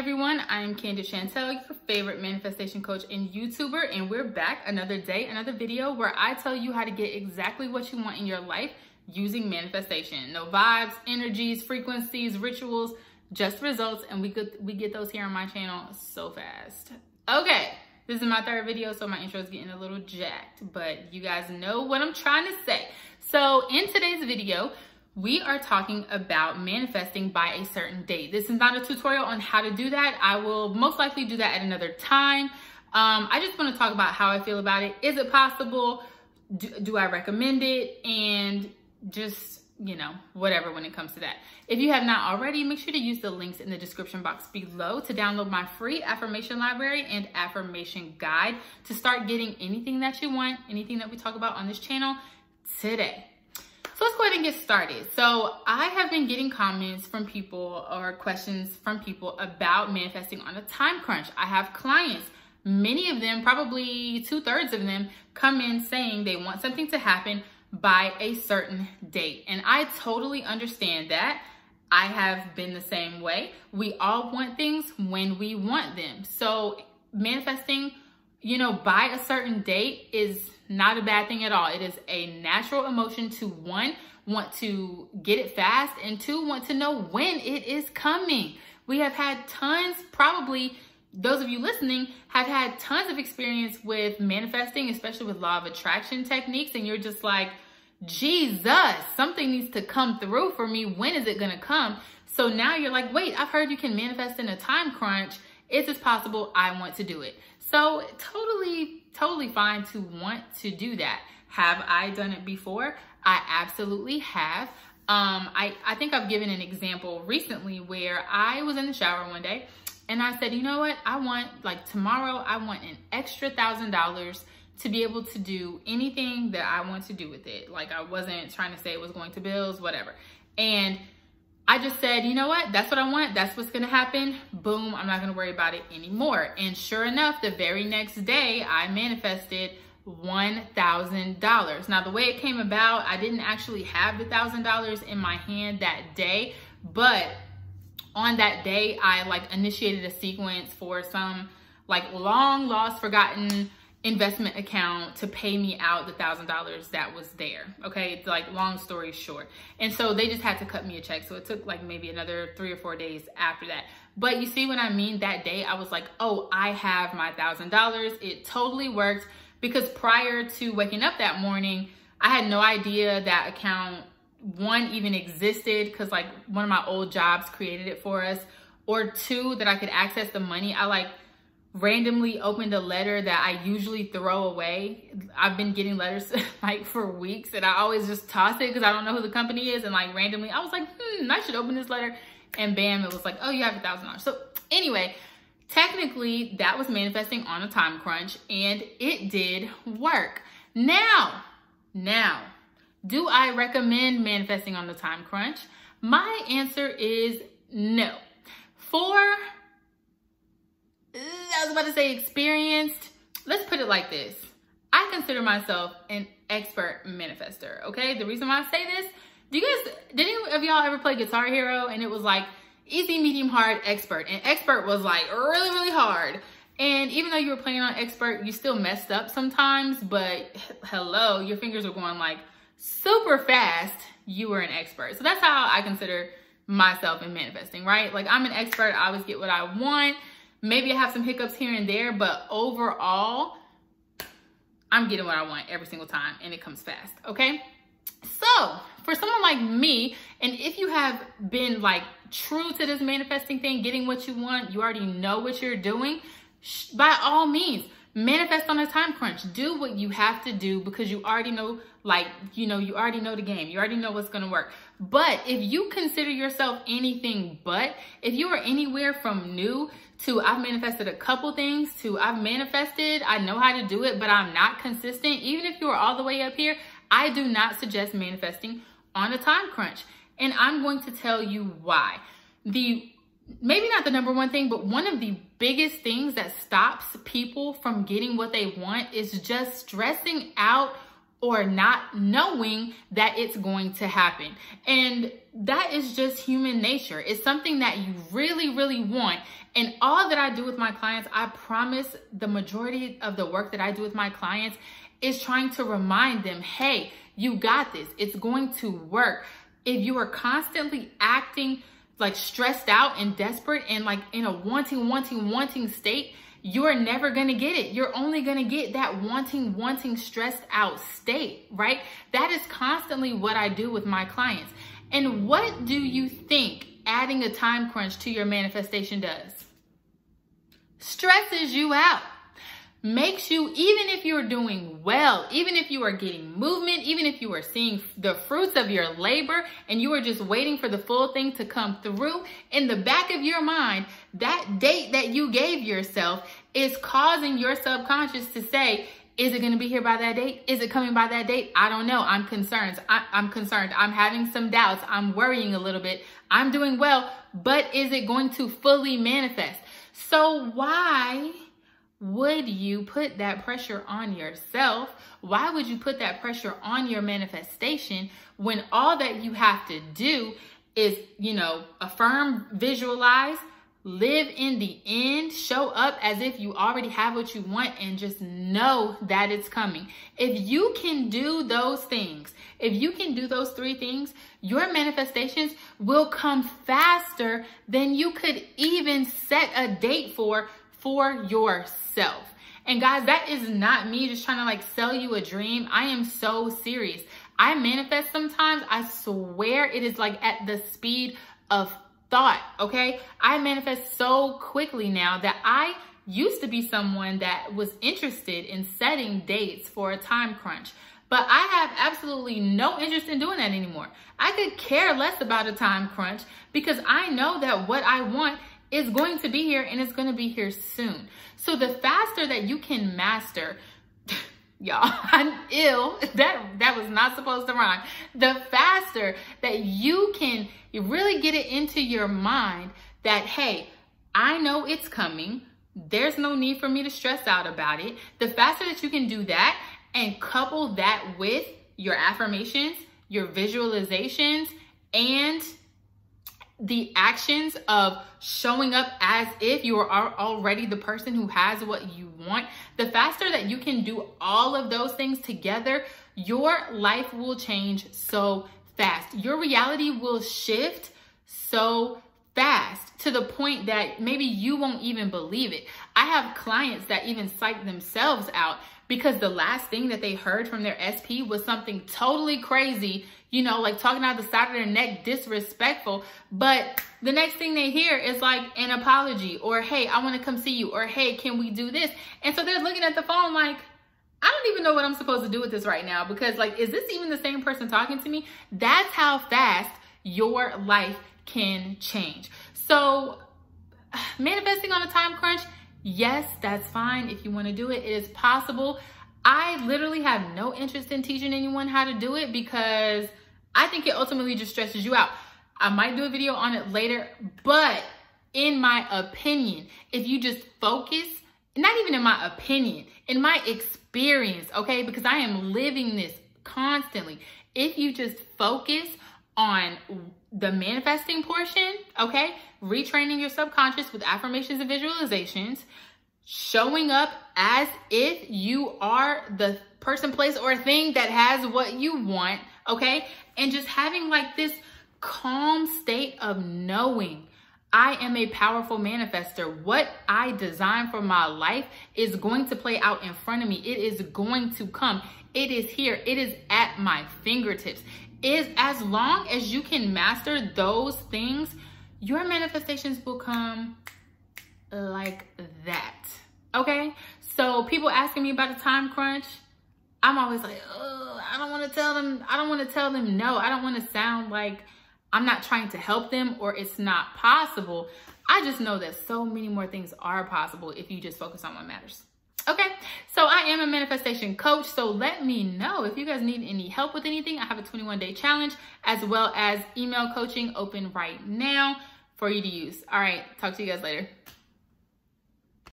everyone, I'm Candace, your favorite manifestation coach and YouTuber, and we're back another day, another video where I tell you how to get exactly what you want in your life using manifestation. No vibes, energies, frequencies, rituals, just results, and we get those here on my channel so fast. Okay, this is my third video, so my intro is getting a little jacked, but you guys know what I'm trying to say. So in today's video, we are talking about manifesting by a certain date. This is not a tutorial on how to do that. I will most likely do that at another time. I just want to talk about how I feel about it. Is it possible? Do I recommend it? And just, you know, whatever when it comes to that. If you have not already, make sure to use the links in the description box below to download my free affirmation library and affirmation guide to start getting anything that you want, anything that we talk about on this channel today. So let's go ahead and get started. So I have been getting comments from people or questions from people about manifesting on a time crunch. I have clients, many of them, probably 2/3 of them, come in saying they want something to happen by a certain date. And I totally understand that. I have been the same way. We all want things when we want them. So manifesting, you know, by a certain date is not a bad thing at all. It is a natural emotion to, one, want to get it fast, and two, want to know when it is coming. We have had tons, probably those of you listening have had tons of experience with manifesting, especially with law of attraction techniques, and you're just like, Jesus, something needs to come through for me. When is it gonna come? So now you're like, wait, I've heard you can manifest in a time crunch. Is this possible? I want to do it. So totally fine to want to do that. Have I done it before? I absolutely have. I think I've given an example recently where I was in the shower one day and I said, you know what? I want, like tomorrow, I want an extra $1,000 to be able to do anything that I want to do with it. Like I wasn't trying to say it was going to bills, whatever. And I just said, you know what? That's what I want. That's what's going to happen. Boom. I'm not going to worry about it anymore. And sure enough, the very next day, I manifested $1,000. Now, the way it came about, I didn't actually have the $1,000 in my hand that day, but on that day, I like initiated a sequence for some like long lost, forgotten investment account to pay me out the $1,000 that was there. Okay, it's like long story short. And so they just had to cut me a check. So it took like maybe another 3 or 4 days after that. But you see what I mean? That day I was like, oh, I have my $1,000. It totally worked because prior to waking up that morning, I had no idea that account, one, even existed because like one of my old jobs created it for us, or two, that I could access the money. I like randomly opened a letter that I usually throw away. I've been getting letters like for weeks and I always just toss it because I don't know who the company is, and like randomly I was like, I should open this letter, and bam, it was like, oh, you have $1,000. So anyway, technically that was manifesting on a time crunch and it did work. Now, do I recommend manifesting on the time crunch? My answer is no. I was about to say experienced. Let's put it like this. I consider myself an expert manifester, okay? The reason why I say this, did any of y'all ever play Guitar Hero and it was like easy, medium, hard, expert? And expert was like really, really hard. And even though you were playing on expert, you still messed up sometimes, but hello, your fingers were going like super fast. You were an expert. So that's how I consider myself in manifesting, right? Like I'm an expert. I always get what I want. Maybe I have some hiccups here and there, but overall, I'm getting what I want every single time and it comes fast, okay? So for someone like me, and if you have been like true to this manifesting thing, getting what you want, you already know what you're doing, by all means, manifest on a time crunch. Do what you have to do because you already know, like, you know, you already know the game. You already know what's going to work. But if you consider yourself anything but, if you are anywhere from new to I've manifested a couple things to I've manifested, I know how to do it, but I'm not consistent. Even if you are all the way up here, I do not suggest manifesting on a time crunch. And I'm going to tell you why. Maybe not the number one thing, but one of the biggest things that stops people from getting what they want is just stressing out or not knowing that it's going to happen. And that is just human nature. It's something that you really, really want. And all that I do with my clients, I promise the majority of the work that I do with my clients is trying to remind them, hey, you got this. It's going to work. If you are constantly acting like stressed out and desperate and like in a wanting state, you're never going to get it. You're only going to get that wanting, stressed out state, right? That is constantly what I do with my clients. And what do you think adding a time crunch to your manifestation does? Stresses you out. Makes you, even if you're doing well, even if you are getting movement, even if you are seeing the fruits of your labor and you are just waiting for the full thing to come through, in the back of your mind, that date that you gave yourself is causing your subconscious to say, is it going to be here by that date? Is it coming by that date? I don't know. I'm concerned. I'm concerned. I'm having some doubts. I'm worrying a little bit. I'm doing well, but is it going to fully manifest? So why would you put that pressure on yourself? Why would you put that pressure on your manifestation when all that you have to do is, affirm, visualize, live in the end, show up as if you already have what you want, and just know that it's coming. If you can do those things, if you can do those 3 things, your manifestations will come faster than you could even set a date for yourself. And guys, that is not me just trying to like sell you a dream. I am so serious. I manifest sometimes, I swear it is like at the speed of thought, okay? I manifest so quickly now that I used to be someone that was interested in setting dates for a time crunch, but I have absolutely no interest in doing that anymore. I could care less about a time crunch because I know that what I want is going to be here and it's going to be here soon. So the faster that you can master, y'all, I'm ill. That was not supposed to rhyme. The faster that you can really get it into your mind that, hey, I know it's coming. There's no need for me to stress out about it. The faster that you can do that and couple that with your affirmations, your visualizations, and the actions of showing up as if you are already the person who has what you want, the faster that you can do all of those things together, your life will change so fast. Your reality will shift so fast to the point that maybe you won't even believe it. I have clients that even psych themselves out because the last thing that they heard from their SP was something totally crazy, like talking out the side of their neck, disrespectful. But the next thing they hear is like an apology, or, hey, I want to come see you, or, hey, can we do this? And so they're looking at the phone like, I don't even know what I'm supposed to do with this right now, because like, is this even the same person talking to me? That's how fast your life can change. So manifesting on a time crunch, yes, that's fine. If you want to do it, it is possible. I literally have no interest in teaching anyone how to do it because I think it ultimately just stresses you out. I might do a video on it later, but in my opinion, if you just focus, not even in my opinion, in my experience, okay, because I am living this constantly. If you just focus on the manifesting portion, okay, retraining your subconscious with affirmations and visualizations, showing up as if you are the person, place, or thing that has what you want, okay, and just having like this calm state of knowing I am a powerful manifester. What I design for my life is going to play out in front of me. It is going to come. It is here. It is at my fingertips. As long as you can master those things, your manifestations will come like that. Okay? So people asking me about a time crunch, I'm always like, oh, I don't want to tell them. I don't want to tell them no. I don't want to sound like I'm not trying to help them or it's not possible. I just know that so many more things are possible if you just focus on what matters. Okay, so I am a manifestation coach, so let me know if you guys need any help with anything. I have a 21-day challenge as well as email coaching open right now for you to use. All right, talk to you guys later.